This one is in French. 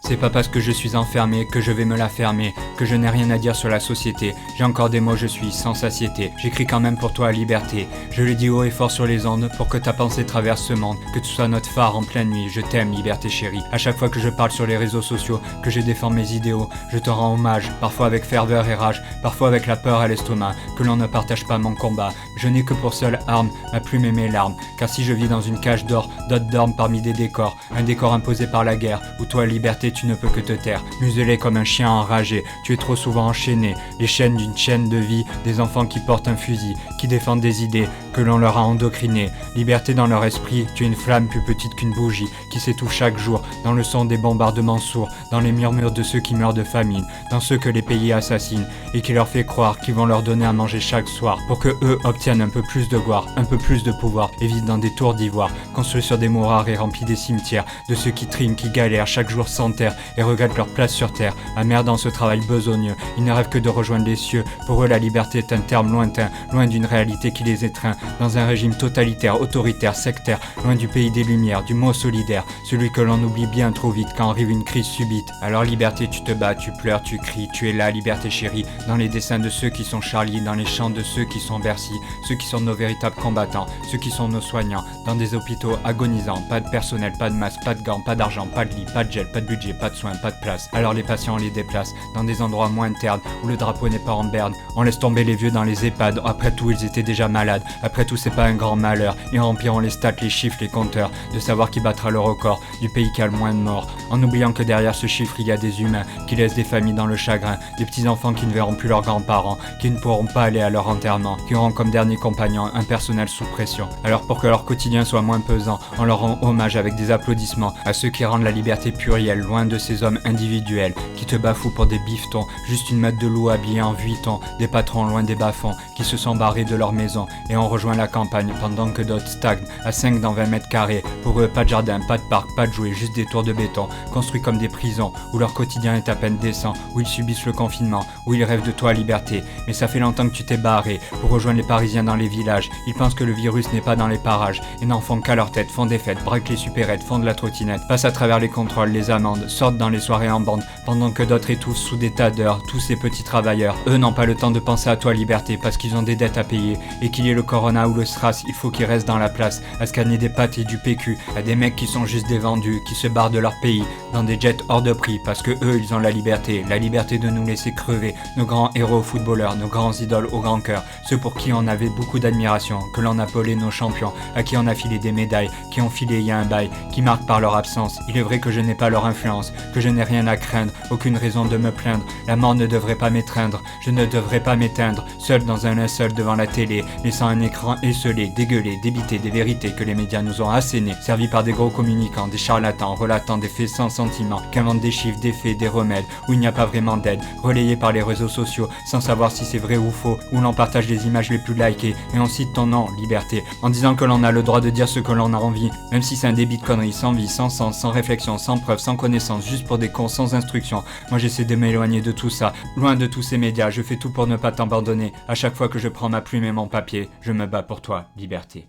C'est pas parce que je suis enfermé que je vais me la fermer, que je n'ai rien à dire sur la société. J'ai encore des mots, je suis sans satiété. J'écris quand même pour toi, liberté. Je le dis haut et fort sur les ondes, pour que ta pensée traverse ce monde, que tu sois notre phare en pleine nuit. Je t'aime, liberté chérie. À chaque fois que je parle sur les réseaux sociaux, que je défends mes idéaux, je te rends hommage, parfois avec ferveur et rage, parfois avec la peur à l'estomac, que l'on ne partage pas mon combat. Je n'ai que pour seule arme ma plume et mes larmes, car si je vis dans une cage d'or, d'autres dorment parmi des décors, un décor imposé par la guerre, où toi, liberté, tu ne peux que te taire, muselé comme un chien enragé, tu es trop souvent enchaîné, les chaînes d'une chaîne de vie, des enfants qui portent un fusil, qui défendent des idées, que l'on leur a endocrinées, liberté dans leur esprit, tu es une flamme plus petite qu'une bougie, qui s'étouffe chaque jour, dans le son des bombardements sourds, dans les murmures de ceux qui meurent de famine, dans ceux que les pays assassinent, et qui leur fait croire qu'ils vont leur donner à manger chaque soir, pour que eux obtiennent un peu plus de gloire, un peu plus de pouvoir, et vivent dans des tours d'ivoire, construits sur des mots rares et remplis des cimetières, de ceux qui triment, qui galèrent chaque jour sans terre, et regrettent leur place sur terre, amers dans ce travail besogneux, ils ne rêvent que de rejoindre les cieux, pour eux la liberté est un terme lointain, loin d'une réalité qui les étreint, dans un régime totalitaire, autoritaire, sectaire, loin du pays des lumières, du mot solidaire, celui que l'on oublie bien trop vite quand arrive une crise subite. Alors liberté, tu te bats, tu pleures, tu cries, tu es là, liberté chérie, dans les dessins de ceux qui sont Charlie, dans les chants de ceux qui sont Bercy, ceux qui sont nos véritables combattants, ceux qui sont nos soignants, dans des hôpitaux agonisants, pas de personnel, pas de masque, pas de gants, pas d'argent, pas de lit, pas de gel, pas de budget, pas de soins, pas de place. Alors les patients on les déplace, dans des endroits moins ternes, où le drapeau n'est pas en berne, on laisse tomber les vieux dans les EHPAD, après tout ils étaient déjà malades, après tout c'est pas un grand malheur, ils rempliront les stats, les chiffres, les compteurs, de savoir qui battra le record, du pays qui a le moins de morts, en oubliant que derrière ce chiffre il y a des humains, qui laissent des familles dans le chagrin, des petits enfants qui ne verront plus leurs grands-parents, qui ne pourront pas aller à leur enterrement, qui auront comme dernier compagnon un personnel sous pression. Alors pour que leur quotidien soit moins pesant, on leur rend hommage avec des applaudissements à ceux qui rendent la liberté plurielle, loin de ces hommes individuels, qui te bafouent pour des bifetons, juste une meute de loup habillée en vuitton, des patrons loin des bas-fonds, qui se sont barrés de leur maison, et ont rejoint la campagne pendant que d'autres stagnent, à 5 dans 20 mètres carrés, pour eux pas de jardin, pas de parc, pas de jouets, juste des tours de béton, construits comme des prisons, où leur quotidien est à peine décent, où ils subissent le confinement, où ils rêvent de toi liberté, mais ça fait longtemps que tu t'es barré, pour rejoindre les Parisiens dans les villages, ils pensent que le virus n'est pas dans les parages, et n'en font qu'à leur tête, font des fêtes, braquent les supérettes, font de la trottinette, passent à travers les contrôles, les amendes, sortent dans les soirées en bande, pendant que d'autres étouffent sous des tas d'heures, tous ces petits travailleurs, eux n'ont pas le temps de penser à toi liberté, parce qu'ils ont des dettes à payer, et qu'il y ait le corona ou le SRAS, il faut qu'ils restent dans la place, à scanner des pâtes et du PQ, à des mecs qui sont juste des vendus, qui se barrent de leur pays, dans des jets hors de prix, parce que eux ils ont la liberté de nous laisser crever, nos grands héros footballeurs, nos grands idoles au grand cœur, ceux pour qui on avait beaucoup d'admiration, que l'on appelait nos champions, à qui on a filé des médailles, qui ont filé il y a un bail, qui marquent par leur absence. Il est vrai que je n'ai pas leur influence, que je n'ai rien à craindre, aucune raison de me plaindre, la mort ne devrait pas m'étreindre, je ne devrais pas m'éteindre, seul dans un linceul devant la télé, laissant un écran esselé, dégueulé, débité des vérités que les médias nous ont assénées, servis par des gros communicants, des charlatans, relatant des faits sans sentiment, qu'inventent des chiffres, des faits, des remèdes, où il n'y a pas vraiment d'aide, relayés par les réseaux sociaux, sans savoir si c'est vrai ou faux, où l'on partage les images les plus likées, et on cite ton nom, liberté, en disant que l'on a le droit de dire ce que l'on a envie, même si c'est un débit de conneries, sans vie, sans sens, sans réflexion, sans preuve, sans connaissance, juste pour des cons sans instruction. Moi j'essaie de m'éloigner de tout ça, loin de tous ces médias, je fais tout pour ne pas t'abandonner, à chaque fois que je prends ma plume et mon papier, je me bats pour toi, liberté.